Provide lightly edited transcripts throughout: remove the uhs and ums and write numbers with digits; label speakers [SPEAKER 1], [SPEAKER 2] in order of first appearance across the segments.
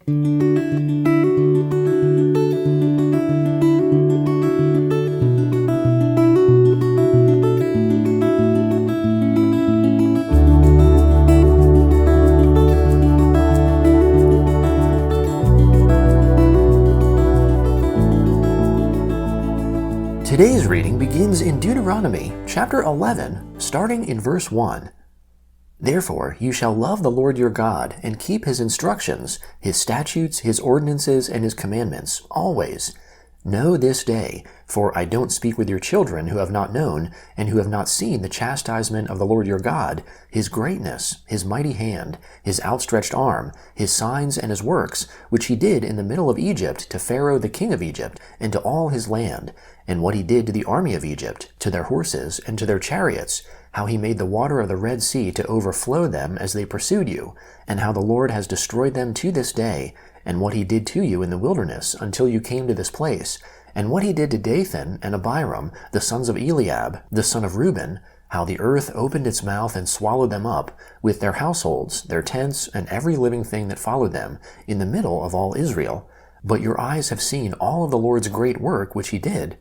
[SPEAKER 1] Today's reading begins in Deuteronomy chapter 11, starting in verse 1. Therefore you shall love the Lord your God, and keep his instructions, his statutes, his ordinances, and his commandments, always. Know this day, for I don't speak with your children who have not known, and who have not seen the chastisement of the Lord your God, his greatness, his mighty hand, his outstretched arm, his signs and his works, which he did in the middle of Egypt to Pharaoh the king of Egypt, and to all his land, and what he did to the army of Egypt, to their horses, and to their chariots, how he made the water of the Red Sea to overflow them as they pursued you, and how the Lord has destroyed them to this day, and what he did to you in the wilderness until you came to this place, and what he did to Dathan and Abiram, the sons of Eliab, the son of Reuben, how the earth opened its mouth and swallowed them up, with their households, their tents, and every living thing that followed them, in the middle of all Israel. But your eyes have seen all of the Lord's great work which he did.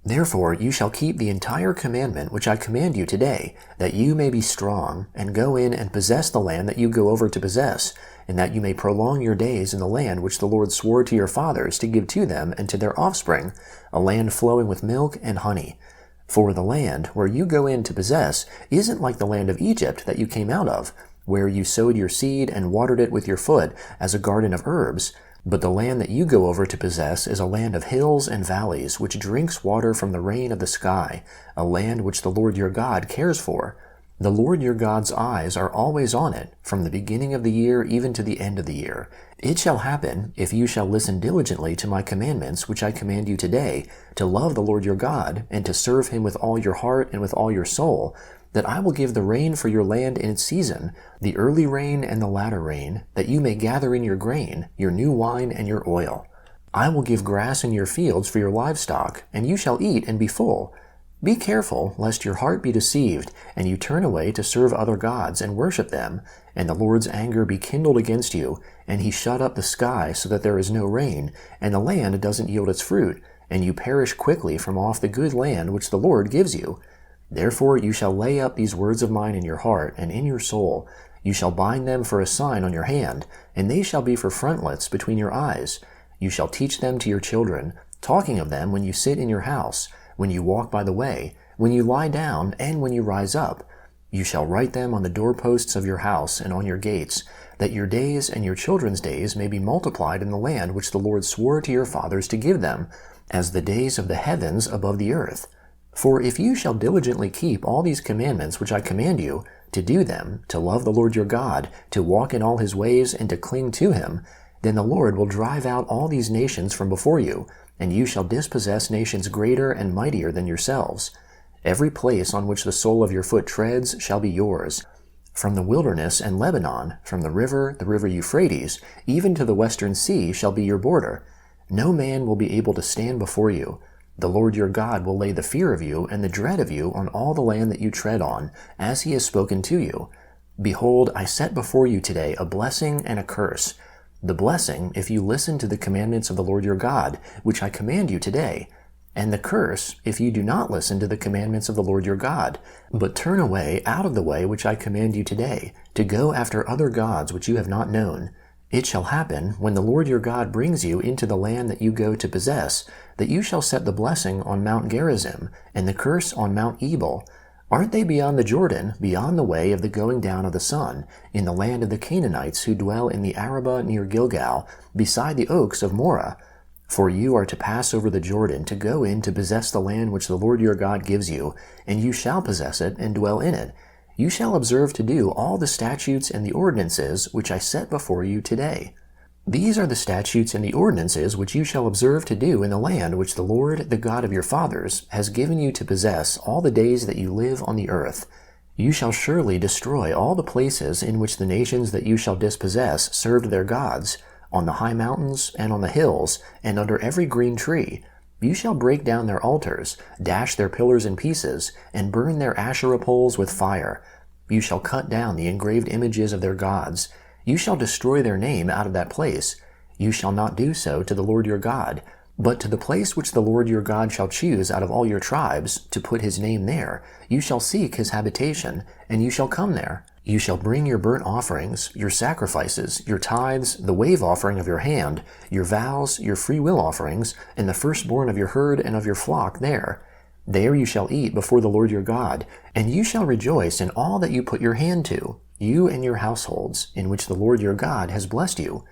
[SPEAKER 1] Therefore you shall keep the entire commandment which I command you today, that you may be strong, and go in and possess the land that you go over to possess, and that you may prolong your days in the land which the Lord swore to your fathers to give to them and to their offspring, a land flowing with milk and honey. For the land where you go in to possess isn't like the land of Egypt that you came out of, where you sowed your seed and watered it with your foot as a garden of herbs, but the land that you go over to possess is a land of hills and valleys, which drinks water from the rain of the sky, a land which the Lord your God cares for. The Lord your God's eyes are always on it, from the beginning of the year even to the end of the year. It shall happen, if you shall listen diligently to my commandments which I command you today, to love the Lord your God, and to serve him with all your heart and with all your soul, that I will give the rain for your land in its season, the early rain and the latter rain, that you may gather in your grain, your new wine and your oil. I will give grass in your fields for your livestock, and you shall eat and be full. Be careful, lest your heart be deceived, and you turn away to serve other gods and worship them, and the Lord's anger be kindled against you, and he shut up the sky so that there is no rain, and the land doesn't yield its fruit, and you perish quickly from off the good land which the Lord gives you. Therefore you shall lay up these words of mine in your heart and in your soul. You shall bind them for a sign on your hand, and they shall be for frontlets between your eyes. You shall teach them to your children, talking of them when you sit in your house, when you walk by the way, when you lie down, and when you rise up. You shall write them on the doorposts of your house and on your gates, that your days and your children's days may be multiplied in the land which the Lord swore to your fathers to give them, as the days of the heavens above the earth. For if you shall diligently keep all these commandments which I command you, to do them, to love the Lord your God, to walk in all his ways, and to cling to him, then the Lord will drive out all these nations from before you, and you shall dispossess nations greater and mightier than yourselves. Every place on which the sole of your foot treads shall be yours. From the wilderness and Lebanon, from the river Euphrates, even to the western sea shall be your border. No man will be able to stand before you. The Lord your God will lay the fear of you and the dread of you on all the land that you tread on, as he has spoken to you. Behold, I set before you today a blessing and a curse. The blessing, if you listen to the commandments of the Lord your God, which I command you today, and the curse, if you do not listen to the commandments of the Lord your God, but turn away out of the way which I command you today, to go after other gods which you have not known. It shall happen, when the Lord your God brings you into the land that you go to possess, that you shall set the blessing on Mount Gerizim, and the curse on Mount Ebal. Aren't they beyond the Jordan, beyond the way of the going down of the sun, in the land of the Canaanites who dwell in the Arabah near Gilgal, beside the oaks of Moreh? For you are to pass over the Jordan to go in to possess the land which the Lord your God gives you, and you shall possess it and dwell in it. You shall observe to do all the statutes and the ordinances which I set before you today. These are the statutes and the ordinances which you shall observe to do in the land which the Lord, the God of your fathers, has given you to possess all the days that you live on the earth. You shall surely destroy all the places in which the nations that you shall dispossess served their gods, on the high mountains and on the hills, and under every green tree. You shall break down their altars, dash their pillars in pieces, and burn their Asherah poles with fire. You shall cut down the engraved images of their gods. You shall destroy their name out of that place. You shall not do so to the Lord your God, but to the place which the Lord your God shall choose out of all your tribes, to put his name there, you shall seek his habitation, and you shall come there. You shall bring your burnt offerings, your sacrifices, your tithes, the wave offering of your hand, your vows, your freewill offerings, and the firstborn of your herd and of your flock there. There you shall eat before the Lord your God, and you shall rejoice in all that you put your hand to, you and your households, in which the Lord your God has blessed you.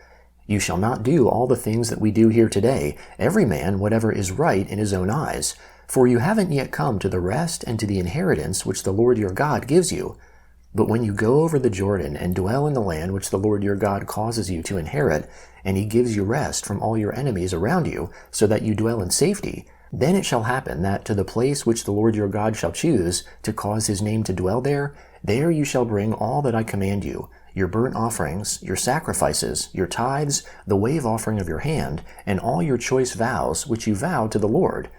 [SPEAKER 1] You shall not do all the things that we do here today, every man whatever is right in his own eyes, for you haven't yet come to the rest and to the inheritance which the Lord your God gives you. But when you go over the Jordan and dwell in the land which the Lord your God causes you to inherit, and he gives you rest from all your enemies around you, so that you dwell in safety, then it shall happen that to the place which the Lord your God shall choose, to cause his name to dwell there, there you shall bring all that I command you, your burnt offerings, your sacrifices, your tithes, the wave offering of your hand, and all your choice vows which you vow to the Lord.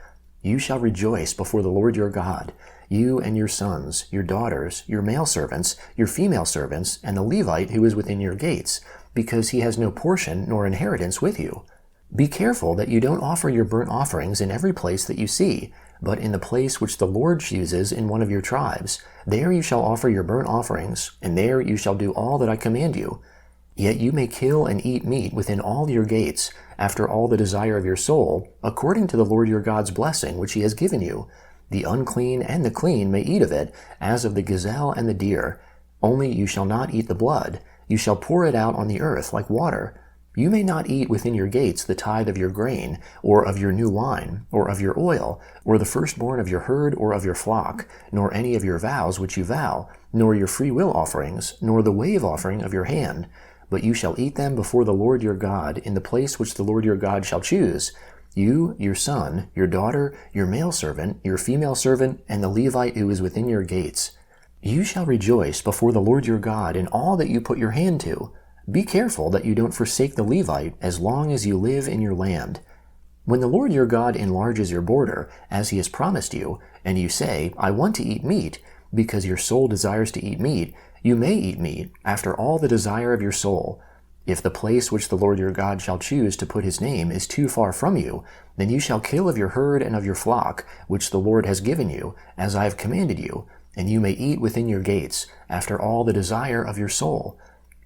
[SPEAKER 1] You shall rejoice before the Lord your God, you and your sons, your daughters, your male servants, your female servants, and the Levite who is within your gates, because he has no portion nor inheritance with you. Be careful that you don't offer your burnt offerings in every place that you see, but in the place which the Lord chooses in one of your tribes. There you shall offer your burnt offerings, and there you shall do all that I command you. Yet you may kill and eat meat within all your gates, after all the desire of your soul, according to the Lord your God's blessing which he has given you. The unclean and the clean may eat of it, as of the gazelle and the deer. Only you shall not eat the blood. You shall pour it out on the earth like water. You may not eat within your gates the tithe of your grain, or of your new wine, or of your oil, or the firstborn of your herd or of your flock, nor any of your vows which you vow, nor your freewill offerings, nor the wave offering of your hand. But you shall eat them before the Lord your God in the place which the Lord your God shall choose. You, your son, your daughter, your male servant, your female servant, and the Levite who is within your gates. You shall rejoice before the Lord your God in all that you put your hand to. Be careful that you don't forsake the Levite as long as you live in your land. When the Lord your God enlarges your border, as he has promised you, and you say, I want to eat meat, because your soul desires to eat meat, you may eat meat, after all the desire of your soul. If the place which the Lord your God shall choose to put his name is too far from you, then you shall kill of your herd and of your flock, which the Lord has given you, as I have commanded you, and you may eat within your gates, after all the desire of your soul.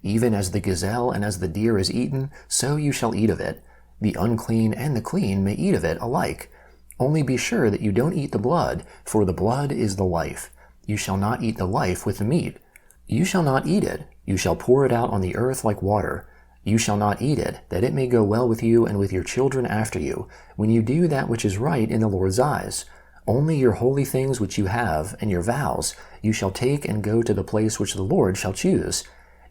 [SPEAKER 1] Even as the gazelle and as the deer is eaten, so you shall eat of it. The unclean and the clean may eat of it alike. Only be sure that you don't eat the blood, for the blood is the life. You shall not eat the life with the meat. You shall not eat it. You shall pour it out on the earth like water. You shall not eat it, that it may go well with you and with your children after you, when you do that which is right in the Lord's eyes. Only your holy things which you have, and your vows, you shall take and go to the place which the Lord shall choose.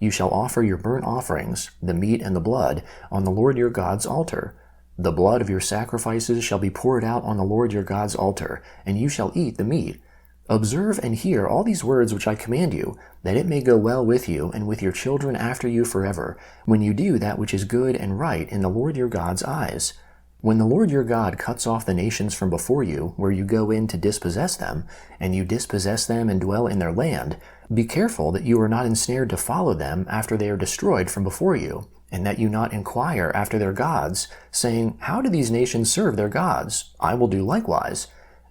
[SPEAKER 1] You shall offer your burnt offerings, the meat and the blood, on the Lord your God's altar. The blood of your sacrifices shall be poured out on the Lord your God's altar, and you shall eat the meat. Observe and hear all these words which I command you, that it may go well with you and with your children after you forever, when you do that which is good and right in the Lord your God's eyes. When the Lord your God cuts off the nations from before you, where you go in to dispossess them, and you dispossess them and dwell in their land, be careful that you are not ensnared to follow them after they are destroyed from before you, and that you not inquire after their gods, saying, How do these nations serve their gods? I will do likewise.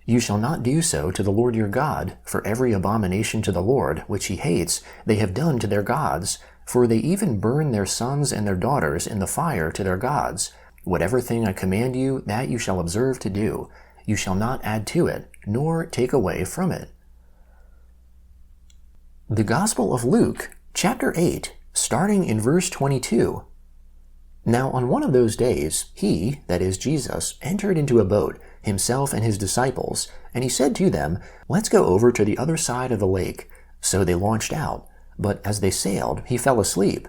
[SPEAKER 1] You shall not do so to the Lord your God, for every abomination to the Lord, which he hates, they have done to their gods, for they even burn their sons and their daughters in the fire to their gods. Whatever thing I command you, that you shall observe to do. You shall not add to it, nor take away from it. The Gospel of Luke, chapter 8, starting in verse 22. Now on one of those days, he, that is Jesus, entered into a boat, himself and his disciples, and he said to them, Let's go over to the other side of the lake. So they launched out. But as they sailed, he fell asleep.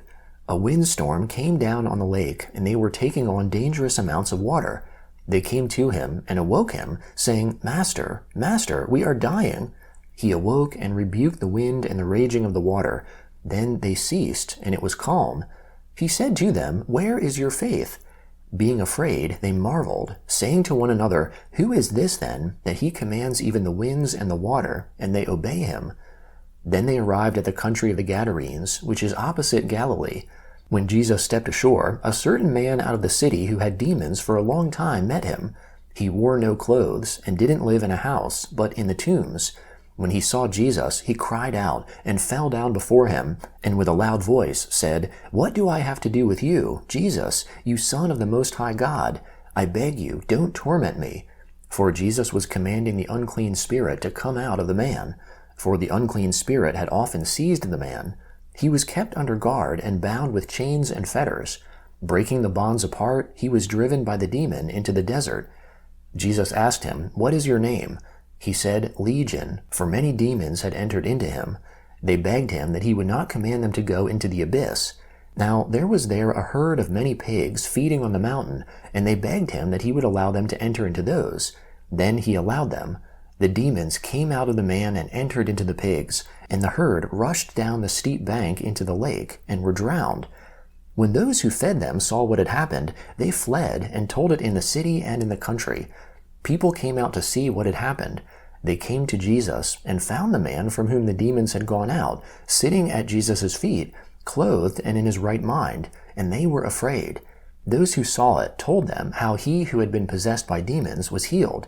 [SPEAKER 1] A windstorm came down on the lake, and they were taking on dangerous amounts of water. They came to him and awoke him, saying, Master, Master, we are dying. He awoke and rebuked the wind and the raging of the water. Then they ceased, and it was calm. He said to them, Where is your faith? Being afraid, they marveled, saying to one another, Who is this then, that he commands even the winds and the water, and they obey him? Then they arrived at the country of the Gadarenes, which is opposite Galilee. When Jesus stepped ashore, a certain man out of the city who had demons for a long time met him. He wore no clothes and didn't live in a house, but in the tombs. When he saw Jesus, he cried out and fell down before him, and with a loud voice said, "What do I have to do with you, Jesus, you Son of the Most High God? I beg you, don't torment me." For Jesus was commanding the unclean spirit to come out of the man, for the unclean spirit had often seized the man. He was kept under guard and bound with chains and fetters. Breaking the bonds apart, he was driven by the demon into the desert. Jesus asked him, "What is your name?" He said, "Legion," for many demons had entered into him. They begged him that he would not command them to go into the abyss. Now there was there a herd of many pigs feeding on the mountain, and they begged him that he would allow them to enter into those. Then he allowed them. The demons came out of the man and entered into the pigs, and the herd rushed down the steep bank into the lake and were drowned. When those who fed them saw what had happened, they fled and told it in the city and in the country. People came out to see what had happened. They came to Jesus and found the man from whom the demons had gone out, sitting at Jesus' feet, clothed and in his right mind, and they were afraid. Those who saw it told them how he who had been possessed by demons was healed.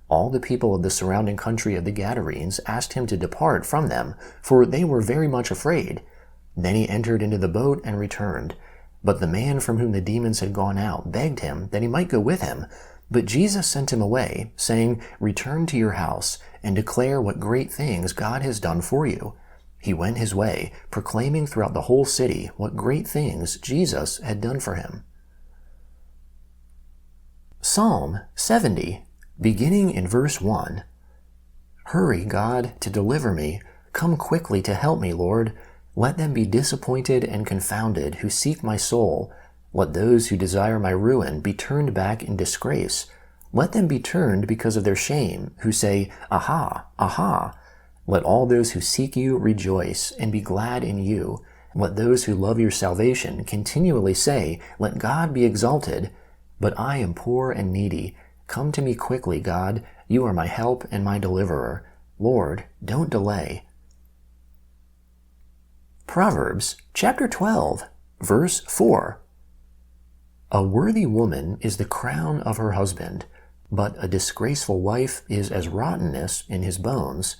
[SPEAKER 1] All the people of the surrounding country of the Gadarenes asked him to depart from them, for they were very much afraid. Then he entered into the boat and returned. But the man from whom the demons had gone out begged him that he might go with him. But Jesus sent him away, saying, "Return to your house and declare what great things God has done for you." He went his way, proclaiming throughout the whole city what great things Jesus had done for him. Psalm 70, beginning in verse 1. Hurry, God, to deliver me. Come quickly to help me, Lord. Let them be disappointed and confounded who seek my soul. Let those who desire my ruin be turned back in disgrace. Let them be turned because of their shame, who say, "Aha, aha." Let all those who seek you rejoice and be glad in you. Let those who love your salvation continually say, "Let God be exalted." But I am poor and needy. Come to me quickly, God. You are my help and my deliverer. Lord, don't delay. Proverbs chapter 12, verse 4. A worthy woman is the crown of her husband, but a disgraceful wife is as rottenness in his bones.